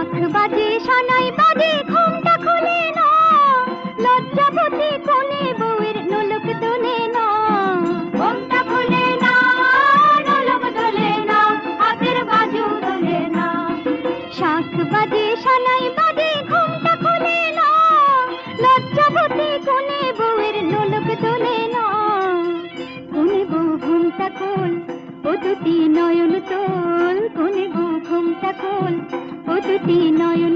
শাঁখ বাজে সানাই বাজে ঘুমটা খুলে না, লজ্জাবতী কোণে বউয়ের নোলক তোলে না। ঘুমটা খুলে না, নোলক তোলে না, হাতের বাজু তোলে না। শাঁখ বাজে সানাই বাজে ঘুমটা খুলে না, লজ্জাবতী কোণে বউয়ের নোলক তোলে না। কোণে বউ ঘুমটা খোল, ও দুটি নয়ন তোল, কোণে বউ ঘুমটা খোল, ও দুটি নয়ন